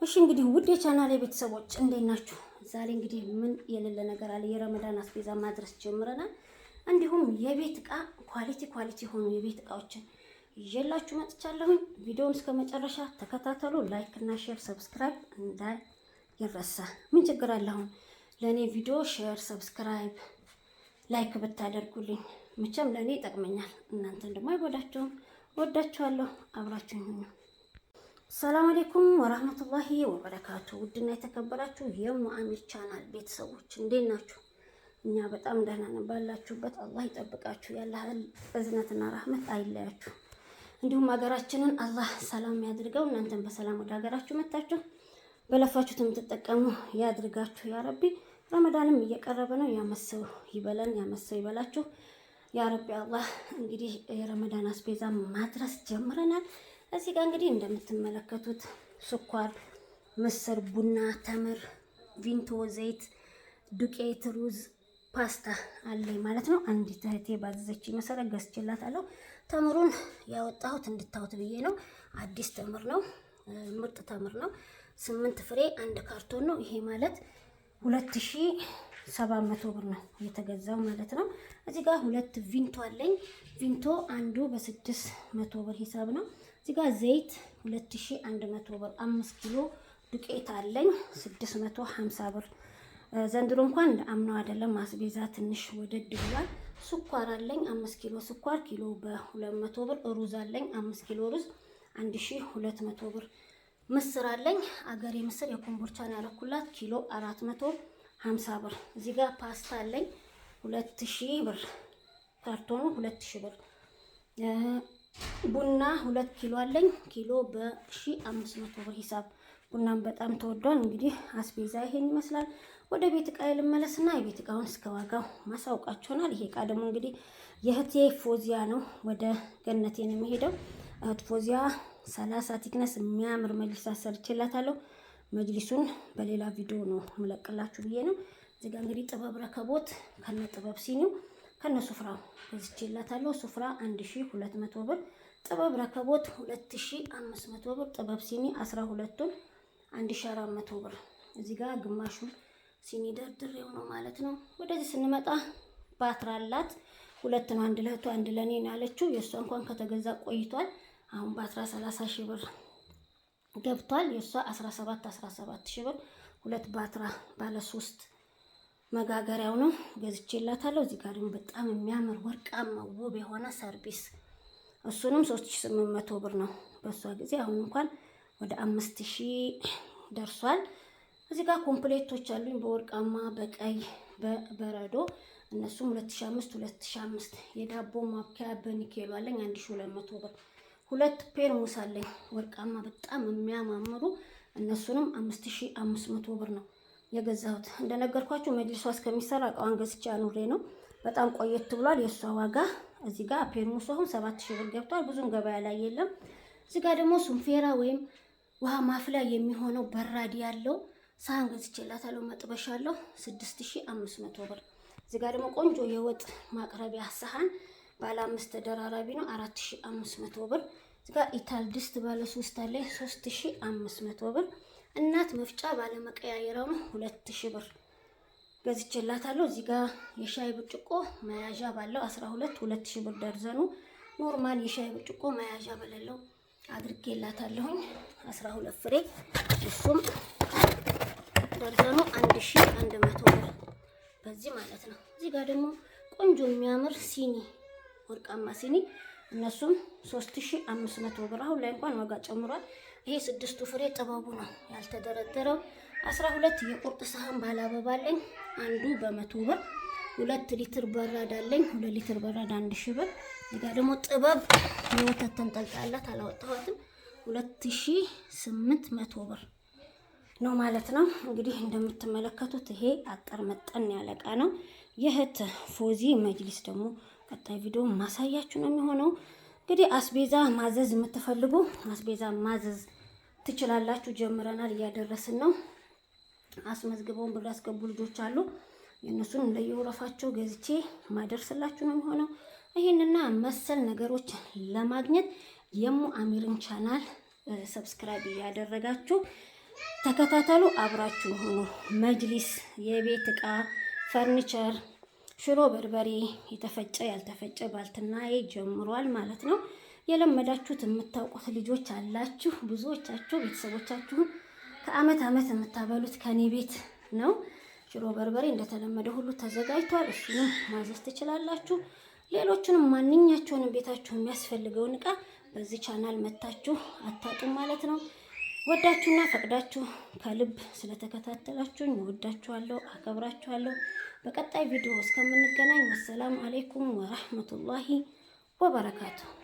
እሺ እንግዲህ ውድ የቻናሌ ቤተሰቦች እንዴት ናችሁ? ዛሬ እንግዲህ ምን የሌለ ነገር አለ። የረመዳን አስቤዛ ማድረስ ጀምረናል። እንዲሁም የቤት እቃ ኳሊቲ ሆኑ የቤት እቃዎችን ይዤላችሁ መጥቻለሁ። ቪዲዮውን እስከ መጨረሻ ተከታተሉ። ላይክ እና ሼር ሰብስክራይብ እንዳይረሳ። ምን ችግር አለ አሁን ለኔ ቪዲዮ ሼር ሰብስክራይብ ላይክ ብታደርጉልኝ መቼም ለኔ ይጠቅመኛል። እናንተን ደግሞ አይጎዳችሁም። ወዳችኋለሁ። አብራችሁኝ ሁኑ። ሰላም አለይኩም ወራህመቱላሂ ወበረካቱ። ውድና የተከበራችሁ የሙአሚር ቻናል ቤተሰቦች እንዴት ናችሁ? እኛ በጣም ደህና ነን። ባላችሁበት አላህ ይጠብቃችሁ። ያላህ እዝነትና ረህመት አይለያችሁ። እንዲሁም ሀገራችንን አላህ ሰላም ያድርገው። እናንተም በሰላም ወደ ሀገራችሁ መጣችሁ በለፋችሁት የምትጠቀሙ ያድርጋችሁ ያ ረቢ። ረመዳንም እየቀረበ ነው። ያመሰው ይበለን፣ ያመሰው ይበላችሁ ያ ረቢ። አላህ እንግዲህ የረመዳን አስቤዛ ማድረስ ጀምረናል። እዚህ ጋር እንግዲህ እንደምትመለከቱት ስኳር፣ ምስር፣ ቡና፣ ተምር፣ ቪንቶ፣ ዘይት፣ ዱቄት፣ ሩዝ፣ ፓስታ አለኝ ማለት ነው። አንዲት እህቴ ባዘዘችኝ መሰረት ገዝቼላታለሁ። ተምሩን ያወጣሁት እንድታዩት ብዬ ነው። አዲስ ተምር ነው፣ ምርጥ ተምር ነው። 8 ፍሬ አንድ ካርቶን ነው። ይሄ ማለት 2700 ብር ነው የተገዛው ማለት ነው። እዚህ ጋር 2 ቪንቶ አለኝ። ቪንቶ አንዱ በ600 ብር ሂሳብ ነው። እዚህ ጋር ዘይት 2100 ብር፣ 5 ኪሎ ዱቄት አለኝ 650 ብር። ዘንድሮ እንኳን እንደ አምናው አይደለም፣ አስቤዛ ትንሽ ወደድ ብሏል። ስኳር አለኝ 5 ኪሎ ስኳር ኪሎ በ200 ብር። ሩዝ አለኝ 5 ኪሎ ሩዝ 1200 ብር። ምስር አለኝ አገሬ ምስር የኮምቦልቻን ያለኩላት ኪሎ 450 ብር። እዚህ ጋር ፓስታ አለኝ 2000 ብር፣ ካርቶኑ 2000 ብር። ቡና 2 ኪሎ አለኝ ኪሎ በ1500 ብር ሂሳብ። ቡናም በጣም ተወዷል። እንግዲህ አስቤዛ ይሄን ይመስላል። ወደ ቤት እቃ ልመለስና የቤት እቃውን እስከ ዋጋው ማሳውቃችኋል። ይሄ እቃ ደግሞ እንግዲህ የእህቴ ፎዚያ ነው። ወደ ገነቴ ነው የሚሄደው። እህት ፎዚያ 30 ቲክነስ የሚያምር መጅሊስ አሰርቼላታለሁ። መጅሊሱን በሌላ ቪዲዮ ነው የምለቅላችሁ ብዬ ነው። እዚህ ጋር እንግዲህ ጥበብ ረከቦት ከነ ጥበብ ሲኒው ከነ ሱፍራው ገዝቼላታለሁ። ሱፍራ 1200 ብር፣ ጥበብ ረከቦት 2500 ብር፣ ጥበብ ሲኒ 12ቱን 1400 ብር። እዚህ ጋር ግማሹን ሲኒ ደርድሬው ነው ማለት ነው። ወደዚህ ስንመጣ ባትራ አላት። 2 ነው፣ አንድ ለእህቱ አንድ ለኔ ነው ያለችው። የእሷ እንኳን ከተገዛ ቆይቷል። አሁን ባትራ 30 ሺህ ብር ገብቷል። የእሷ 17 ሺህ ብር። 2 ባትራ ባለ 3 መጋገሪያው ነው ገዝቼላታለሁ። እዚህ ጋር ደግሞ በጣም የሚያምር ወርቃማ ውብ የሆነ ሰርቪስ እሱንም 3800 ብር ነው በሷ ጊዜ። አሁን እንኳን ወደ 5000 ደርሷል። እዚህ ጋር ኮምፕሌቶች አሉኝ በወርቃማ በቀይ በበረዶ እነሱም 2005 የዳቦ ማብኪያ በኒኬሉ አለኝ 1200 ብር። 2 ፔርሙስ አለኝ ወርቃማ በጣም የሚያማምሩ እነሱንም 5500 ብር ነው የገዛሁት። እንደነገርኳችሁ መጅሊሷ እስከሚሰራ እቃዋን ገዝቼ አኑሬ ነው። በጣም ቆየት ብሏል የእሷ ዋጋ። እዚህ ጋር ፔርሙሱ አሁን 7000 ብር ገብቷል። ብዙም ገበያ ላይ የለም። እዚህ ጋር ደግሞ ሱንፌራ ወይም ውሃ ማፍላ የሚሆነው በራድ ያለው ሳህን ገዝቼላታለሁ። መጥበሻ አለው 6500 ብር። እዚህ ጋር ደግሞ ቆንጆ የወጥ ማቅረቢያ ሳህን ባለ 5 ተደራራቢ ነው 4500 ብር። እዚህ ጋር ኢታል ድስት ባለ 3 አለ 3500 ብር። እናት መፍጫ ባለ መቀያየሪያው ነው 2000 ብር ገዝቼላታለሁ። እዚህ ጋር የሻይ ብርጭቆ መያዣ ባለው 2000 ብር ደርዘኑ። ኖርማል የሻይ ብርጭቆ መያዣ በሌለው አድርጌላታለሁኝ 12 ፍሬ። እሱም ደርዘኑ 1100 ብር በዚህ ማለት ነው። እዚህ ጋር ደግሞ ቆንጆ የሚያምር ሲኒ ወርቃማ ሲኒ እነሱም 3500 ብር። አሁን ላይ እንኳን ዋጋ ጨምሯል። ይሄ 6 ፍሬ ጥበቡ ነው ያልተደረደረው። 12 የቁርጥ ሳህን ባለ አበባ አለኝ አንዱ በ100 ብር። 2 ሊትር በራድ አለኝ 2 ሊትር በራድ 1000 ብር። እዚህ ጋር ደግሞ ጥበብ የወተት ተንጠልጣላት አላወጣኋትም 2800 ብር ነው ማለት ነው። እንግዲህ እንደምትመለከቱት ይሄ አጠር መጠን ያለ እቃ ነው። የእህት ፎዚ መጅሊስ ደግሞ ቀጣይ ቪዲዮ ማሳያችሁ ነው የሚሆነው። እንግዲህ አስቤዛ ማዘዝ የምትፈልጉ አስቤዛ ማዘዝ ትችላላችሁ። ጀምረናል፣ እያደረስን ነው። አስመዝግበውን ብር ያስገቡ ልጆች አሉ። የእነሱን እንደየወረፋቸው ገዝቼ ማደርስላችሁ ነው የሚሆነው። ይሄንና መሰል ነገሮች ለማግኘት የሙአሚርን ቻናል ሰብስክራይብ ያደረጋችሁ ተከታተሉ፣ አብራችሁ ሆኖ መጅሊስ፣ የቤት እቃ፣ ፈርኒቸር፣ ሽሮ በርበሬ፣ የተፈጨ ያልተፈጨ ባልትናዬ ጀምሯል ማለት ነው። የለመዳችሁት የምታውቁት ልጆች አላችሁ። ብዙዎቻችሁ ቤተሰቦቻችሁን ከአመት አመት የምታበሉት ከኔ ቤት ነው። ሽሮ በርበሬ እንደተለመደ ሁሉ ተዘጋጅቷል። እሱንም ማዘዝ ትችላላችሁ። ሌሎቹንም ማንኛቸውንም ቤታችሁ የሚያስፈልገውን እቃ በዚህ ቻናል መታችሁ አታጡም ማለት ነው። ወዳችሁና ፈቅዳችሁ ከልብ ስለተከታተላችሁኝ ወዳችኋለሁ፣ አከብራችኋለሁ። በቀጣይ ቪዲዮ እስከምንገናኝ ወሰላም አለይኩም ወራህመቱላሂ ወበረካቱ።